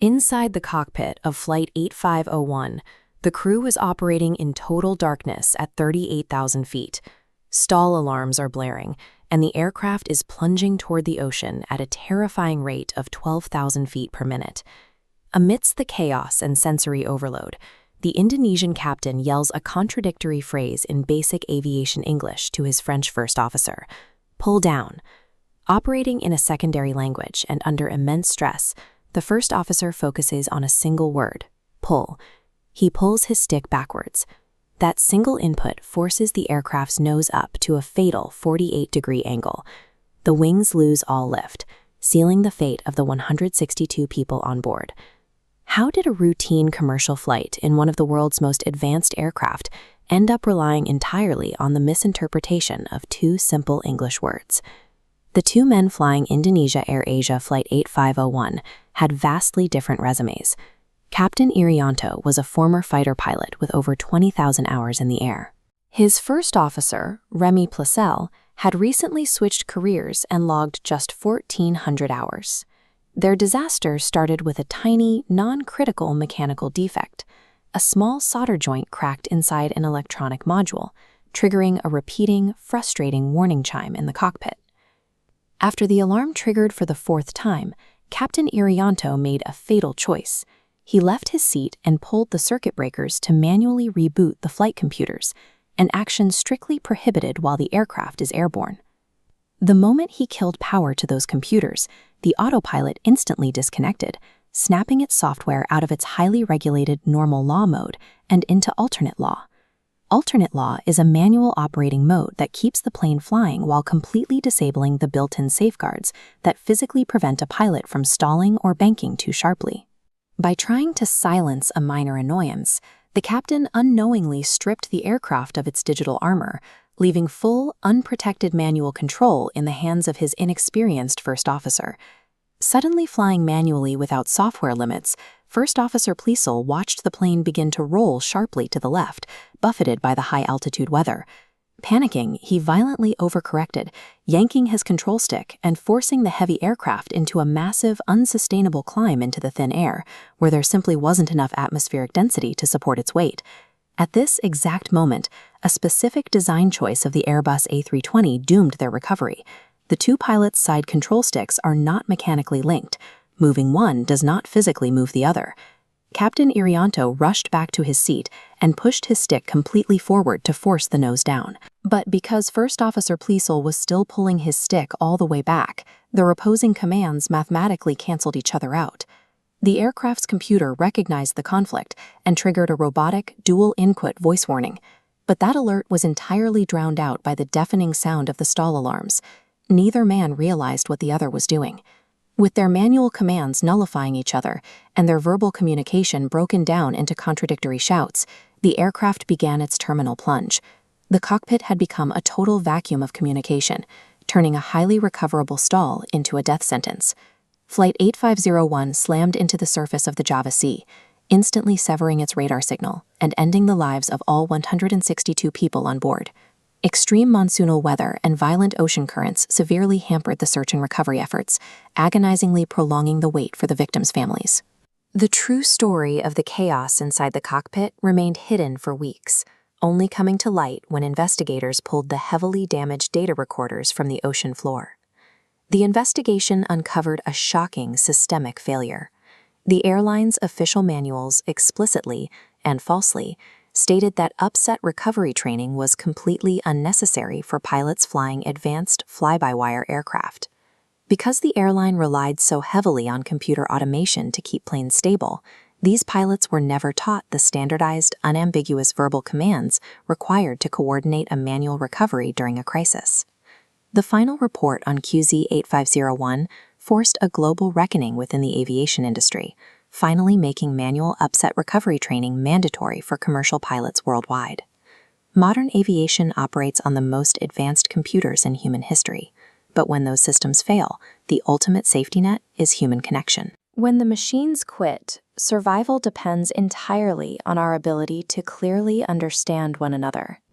Inside the cockpit of Flight 8501, the crew is operating in total darkness at 38,000 feet. Stall alarms are blaring, and the aircraft is plunging toward the ocean at a terrifying rate of 12,000 feet per minute. Amidst the chaos and sensory overload, the Indonesian captain yells a contradictory phrase in basic aviation English to his French first officer: "Pull down." Operating in a secondary language and under immense stress, the first officer focuses on a single word: pull. He pulls his stick backwards. That single input forces the aircraft's nose up to a fatal 48-degree angle. The wings lose all lift, sealing the fate of the 162 people on board. How did a routine commercial flight in one of the world's most advanced aircraft end up relying entirely on the misinterpretation of two simple English words? The two men flying Indonesia AirAsia Flight 8501 had vastly different resumes. Captain Irianto was a former fighter pilot with over 20,000 hours in the air. His first officer, Remy Placel, had recently switched careers and logged just 1,400 hours. Their disaster started with a tiny, non-critical mechanical defect. A small solder joint cracked inside an electronic module, triggering a repeating, frustrating warning chime in the cockpit. After the alarm triggered for the fourth time, Captain Irianto made a fatal choice. He left his seat and pulled the circuit breakers to manually reboot the flight computers, an action strictly prohibited while the aircraft is airborne. The moment he killed power to those computers, the autopilot instantly disconnected, snapping its software out of its highly regulated normal law mode and into alternate law. Alternate law is a manual operating mode that keeps the plane flying while completely disabling the built-in safeguards that physically prevent a pilot from stalling or banking too sharply. By trying to silence a minor annoyance, the captain unknowingly stripped the aircraft of its digital armor, leaving full, unprotected manual control in the hands of his inexperienced first officer. Suddenly flying manually without software limits, First Officer Pleasel watched the plane begin to roll sharply to the left, buffeted by the high-altitude weather. Panicking, he violently overcorrected, yanking his control stick and forcing the heavy aircraft into a massive, unsustainable climb into the thin air, where there simply wasn't enough atmospheric density to support its weight. At this exact moment, a specific design choice of the Airbus A320 doomed their recovery. The two pilots' side control sticks are not mechanically linked. Moving one does not physically move the other. Captain Irianto rushed back to his seat and pushed his stick completely forward to force the nose down. But because First Officer Pleasel was still pulling his stick all the way back, their opposing commands mathematically canceled each other out. The aircraft's computer recognized the conflict and triggered a robotic, dual-input voice warning. But that alert was entirely drowned out by the deafening sound of the stall alarms. Neither man realized what the other was doing. With their manual commands nullifying each other and their verbal communication broken down into contradictory shouts, the aircraft began its terminal plunge. The cockpit had become a total vacuum of communication, turning a highly recoverable stall into a death sentence. Flight 8501 slammed into the surface of the Java Sea, instantly severing its radar signal and ending the lives of all 162 people on board. Extreme monsoonal weather and violent ocean currents severely hampered the search and recovery efforts, agonizingly prolonging the wait for the victims' families. The true story of the chaos inside the cockpit remained hidden for weeks, only coming to light when investigators pulled the heavily damaged data recorders from the ocean floor. The investigation uncovered a shocking systemic failure. The airline's official manuals explicitly and falsely stated that upset recovery training was completely unnecessary for pilots flying advanced fly-by-wire aircraft. Because the airline relied so heavily on computer automation to keep planes stable, these pilots were never taught the standardized, unambiguous verbal commands required to coordinate a manual recovery during a crisis. The final report on QZ8501 forced a global reckoning within the aviation industry, finally making manual upset recovery training mandatory for commercial pilots worldwide. Modern aviation operates on the most advanced computers in human history, but when those systems fail, the ultimate safety net is human connection. When the machines quit, survival depends entirely on our ability to clearly understand one another.